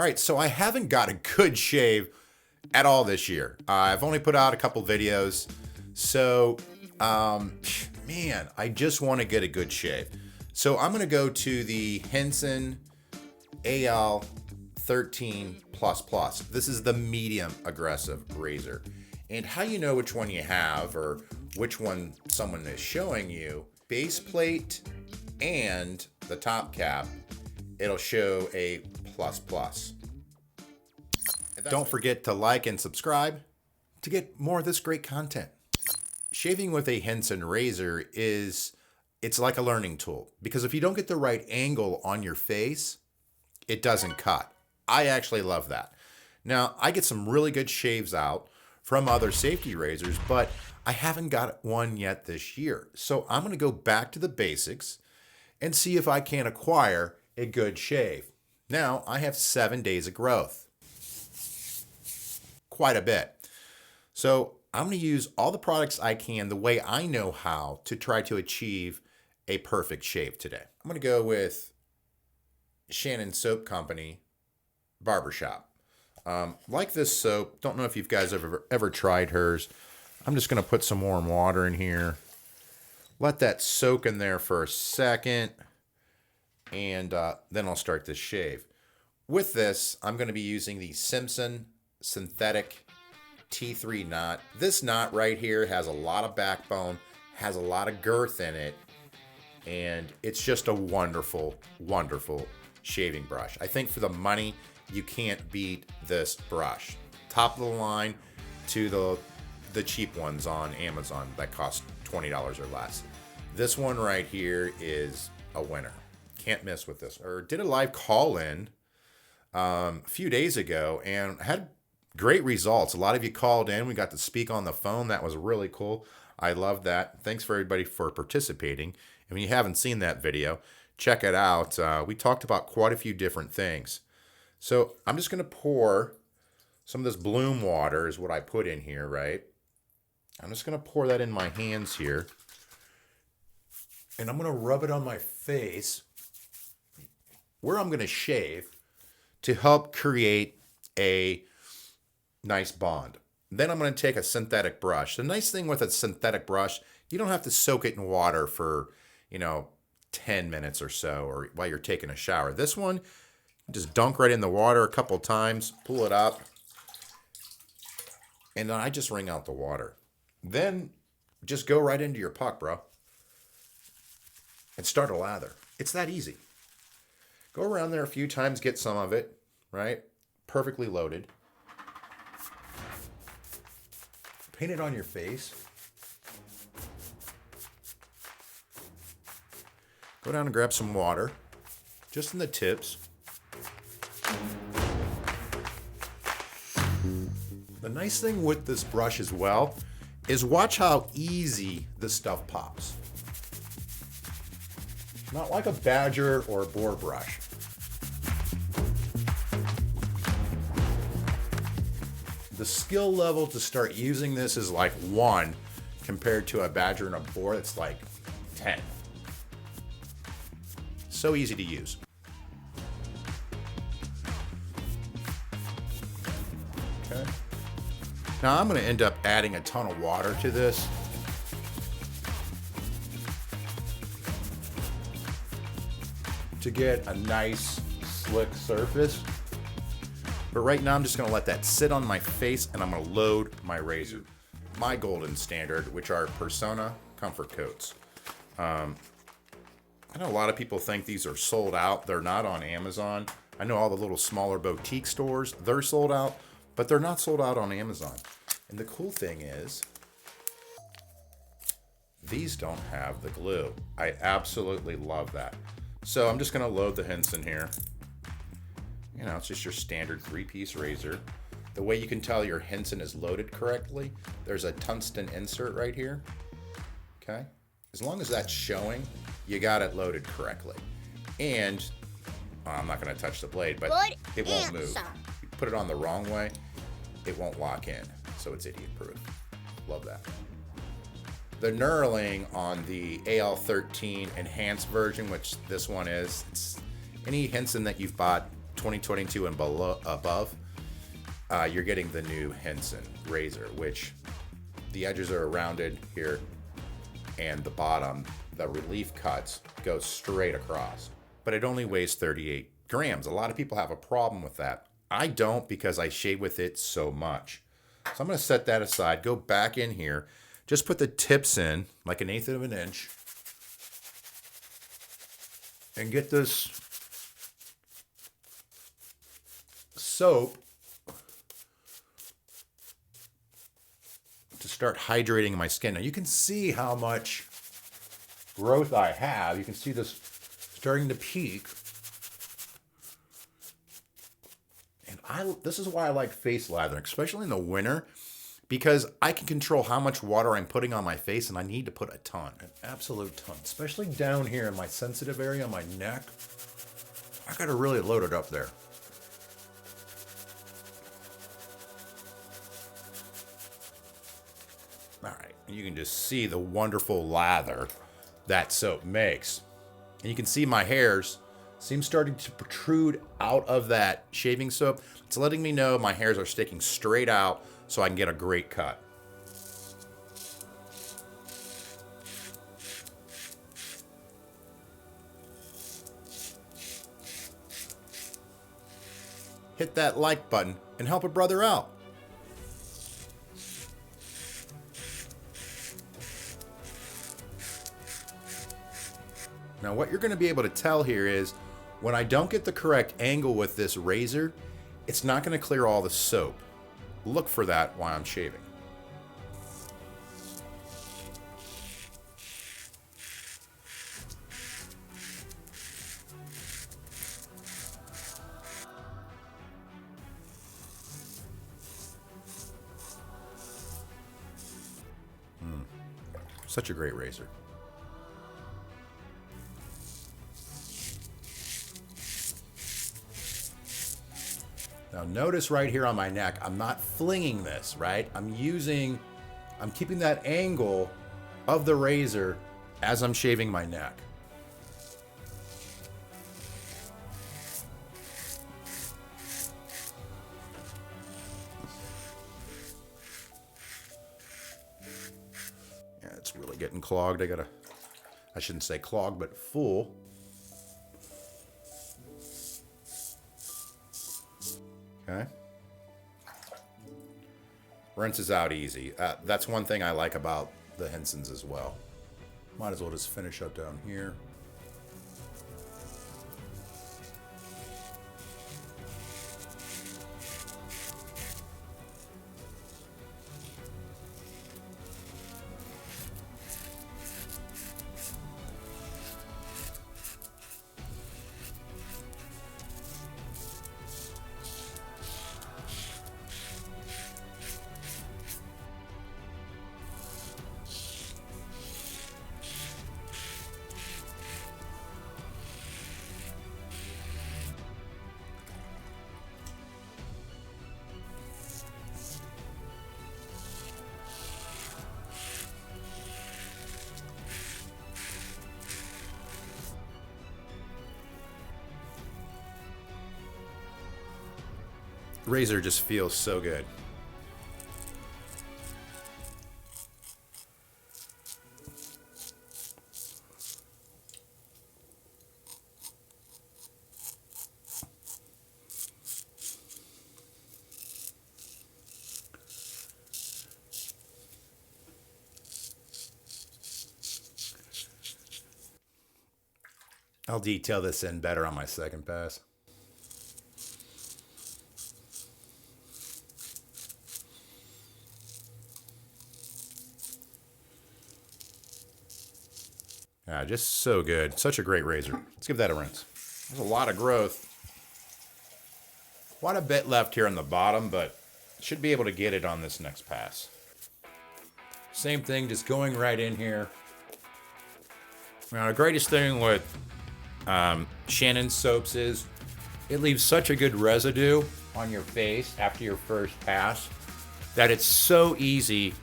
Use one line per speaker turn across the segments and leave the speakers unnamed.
All right, so I haven't got a good shave at all this year. I've only put out a couple videos. So, man, I just want to get a good shave. So I'm going to go to the Henson AL-13 Plus. This is the medium aggressive razor. And how you know which one you have or which one someone is showing you, base plate and the top cap, it'll show a plus. Don't forget to like and subscribe to get more of this great content. Shaving with a Henson razor it's like a learning tool, because if you don't get the right angle on your face, it doesn't cut. I actually love that. Now, I get some really good shaves out from other safety razors, but I haven't got one yet this year. So I'm going to go back to the basics and see if I can acquire a good shave. Now, I have 7 days of growth. Quite a bit. So I'm going to use all the products I can the way I know how to try to achieve a perfect shave today. I'm going to go with Shannon Soap Company Barbershop. Like this soap, don't know if you guys have ever tried hers. I'm just going to put some warm water in here. Let that soak in there for a second. And then I'll start this shave. With this, I'm going to be using the Simpson synthetic T3 knot. This knot right here has a lot of backbone, has a lot of girth in it, and it's just a wonderful shaving brush. I think for the money, you can't beat this brush. Top of the line to the cheap ones on Amazon that cost $20 or less. This one right here is a winner. Can't miss with this. Or did a live call-in a few days ago and had great results. A lot of you called in. We got to speak on the phone. That was really cool. I love that. Thanks for everybody for participating. And when you haven't seen that video, check it out. We talked about quite a few different things. So I'm just going to pour some of this bloom water is what I put in here, right? I'm just going to pour that in my hands here. And I'm going to rub it on my face where I'm going to shave to help create a nice bond. Then I'm going to take a synthetic brush. The nice thing with a synthetic brush, you don't have to soak it in water for, 10 minutes or so, or while you're taking a shower. This one, just dunk right in the water a couple times, pull it up, and then I just wring out the water. Then just go right into your puck, bro, and start a lather. It's that easy. Go around there a few times, get some of it, right? Perfectly loaded. Paint it on your face. Go down and grab some water, just in the tips. The nice thing with this brush as well is watch how easy this stuff pops. Not like a badger or a boar brush. The skill level to start using this is like 1 compared to a badger and a boar. It's like 10. So easy to use. Okay. Now I'm going to end up adding a ton of water to this. To get a nice slick surface. But right now I'm just going to let that sit on my face and I'm going to load my razor. My golden standard, which are Persona Comfort Coats. I know a lot of people think these are sold out. They're not on Amazon. I know all the little smaller boutique stores, they're sold out, but they're not sold out on Amazon. And the cool thing is, these don't have the glue. I absolutely love that. So I'm just going to load the Henson here. It's just your standard 3-piece razor. The way you can tell your Henson is loaded correctly, there's a tungsten insert right here. Okay? As long as that's showing, you got it loaded correctly. And I'm not going to touch the blade, but it won't move. You put it on the wrong way, it won't lock in. So it's idiot proof. Love that. The knurling on the AL-13 enhanced version, which this one is, it's any Henson that you've bought 2022 and above, you're getting the new Henson razor, which the edges are rounded here, and the bottom, the relief cuts, go straight across. But it only weighs 38 grams. A lot of people have a problem with that. I don't, because I shave with it so much. So I'm going to set that aside, go back in here, just put the tips in like 1/8 of an inch, and get this soap to start hydrating my skin. Now you can see how much growth I have. You can see this starting to peak. And this is why I like face lathering, especially in the winter, because I can control how much water I'm putting on my face, and I need to put a ton, an absolute ton, especially down here in my sensitive area on my neck. I gotta really load it up there. All right, you can just see the wonderful lather that soap makes. And you can see my hairs seem starting to protrude out of that shaving soap. It's letting me know my hairs are sticking straight out so I can get a great cut. Hit that like button and help a brother out. Now what you're going to be able to tell here is when I don't get the correct angle with this razor, it's not going to clear all the soap. Look for that while I'm shaving. Such a great razor. Now notice right here on my neck, I'm not flinging this, right? I'm keeping that angle of the razor as I'm shaving my neck. Yeah, it's really getting clogged. I shouldn't say clogged, but full. Okay. Rinses out easy. That's one thing I like about the Hensons as well. Might as well just finish up down here. Razor just feels so good. I'll detail this in better on my second pass. Just so good. Such a great razor. Let's give that a rinse. There's a lot of growth. Quite a bit left here on the bottom, but should be able to get it on this next pass. Same thing, just going right in here. Now, the greatest thing with Shannon's soaps is it leaves such a good residue on your face after your first pass that it's so easy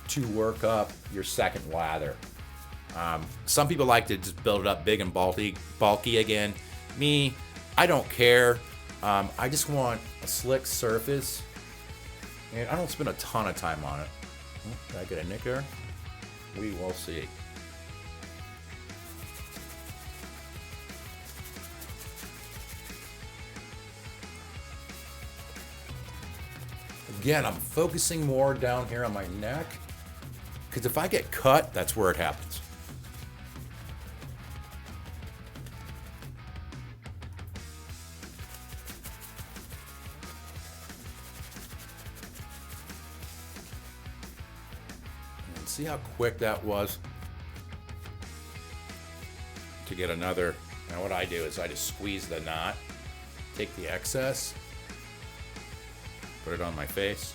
to work up your second lather. Some people like to just build it up big and bulky again. Me, I don't care. I just want a slick surface, and I don't spend a ton of time on it. Did I get a nick there? We will see. Again, I'm focusing more down here on my neck, because if I get cut, that's where it happens. And see how quick that was to get another. Now what I do is I just squeeze the knot, take the excess, put it on my face.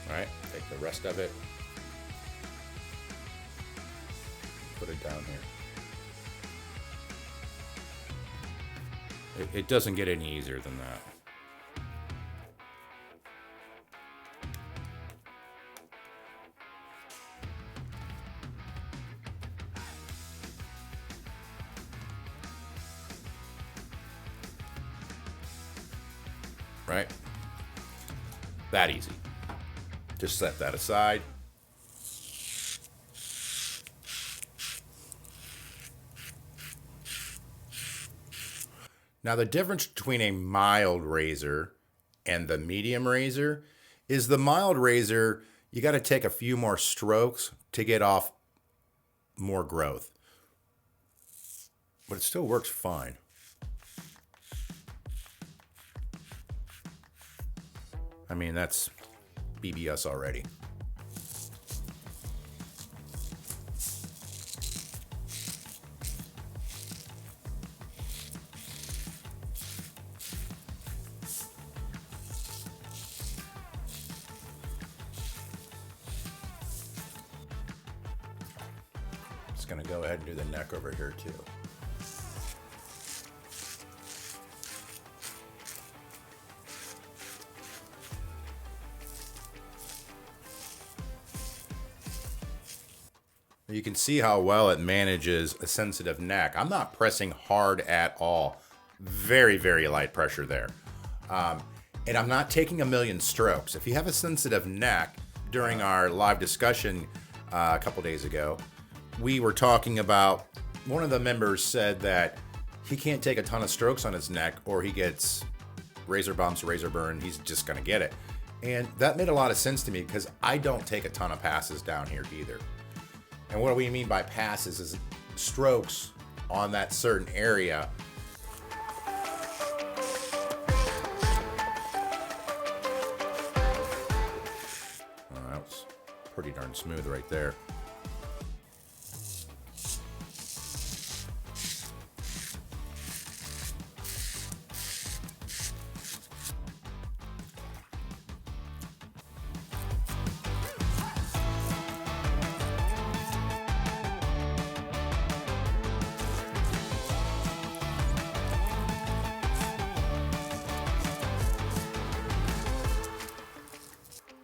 All right, take the rest of it, put it down here. It doesn't get any easier than that. Right? That easy. Just set that aside. Now the difference between a mild razor and the medium razor is the mild razor, you got to take a few more strokes to get off more growth. But it still works fine. I mean, that's BBS already. Just gonna go ahead and do the neck over here too. You can see how well it manages a sensitive neck. I'm not pressing hard at all. Very, very light pressure there. And I'm not taking a million strokes. If you have a sensitive neck, during our live discussion a couple days ago, we were talking about, one of the members said that he can't take a ton of strokes on his neck or he gets razor bumps, razor burn, he's just gonna get it. And that made a lot of sense to me because I don't take a ton of passes down here either. And what we mean by passes is strokes on that certain area. Oh, that was pretty darn smooth right there.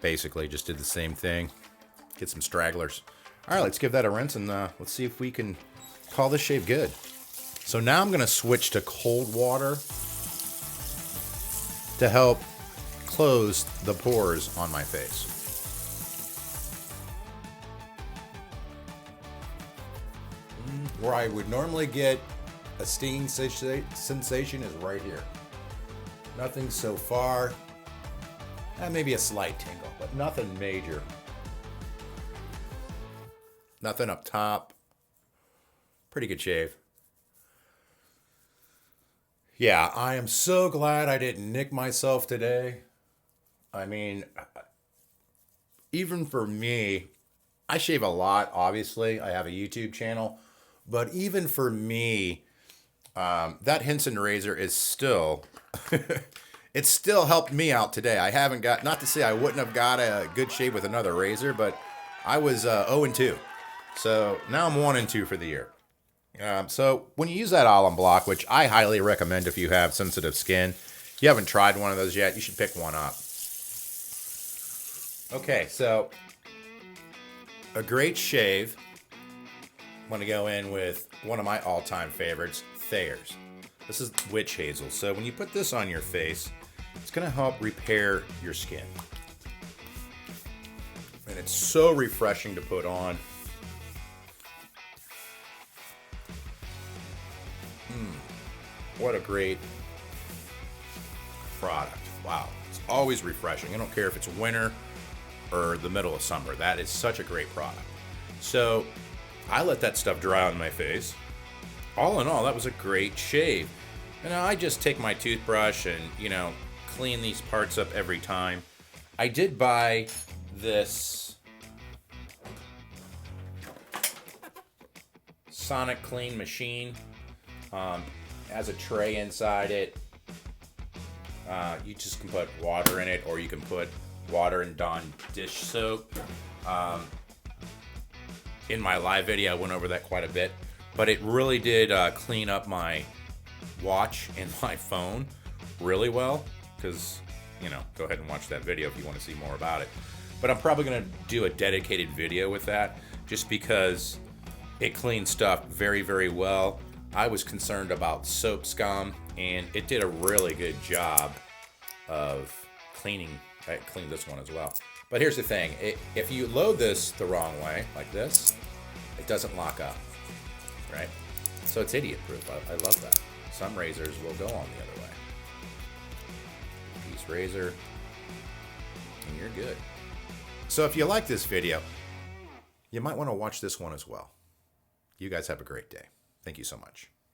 Basically just did the same thing, get some stragglers. All right, let's give that a rinse and let's see if we can call this shave good. So now I'm gonna switch to cold water to help close the pores on my face. Where I would normally get a stinging sensation is right here. Nothing so far. Maybe a slight tingle, but nothing major. Nothing up top. Pretty good shave. Yeah, I am so glad I didn't nick myself today. I mean, even for me, I shave a lot, obviously. I have a YouTube channel. But even for me, that Henson razor is still... It still helped me out today. I haven't got, not to say I wouldn't have got a good shave with another razor, but I was 0-2. So now I'm 1-2 for the year. So when you use that alum block, which I highly recommend if you have sensitive skin, if you haven't tried one of those yet, you should pick one up. Okay, so a great shave. I'm going to go in with one of my all-time favorites, Thayer's. This is witch hazel. So when you put this on your face, it's going to help repair your skin. And it's so refreshing to put on. What a great product. Wow. It's always refreshing. I don't care if it's winter or the middle of summer. That is such a great product. So I let that stuff dry on my face. All in all, that was a great shave. And I just take my toothbrush and, clean these parts up every time. I did buy this Sonic Clean machine. Has a tray inside it. You just can put water in it, or you can put water and Dawn dish soap. In my live video, I went over that quite a bit, but it really did clean up my watch and my phone really well. Because, go ahead and watch that video if you want to see more about it. But I'm probably going to do a dedicated video with that, just because it cleans stuff very, very well. I was concerned about soap scum, and it did a really good job of cleaning. I cleaned this one as well. But here's the thing. If you load this the wrong way, like this, it doesn't lock up, right? So it's idiot-proof. I love that. Some razors will go on the other way. Piece razor, and you're good. So if you like this video, you might want to watch this one as well. You guys have a great day. Thank you so much.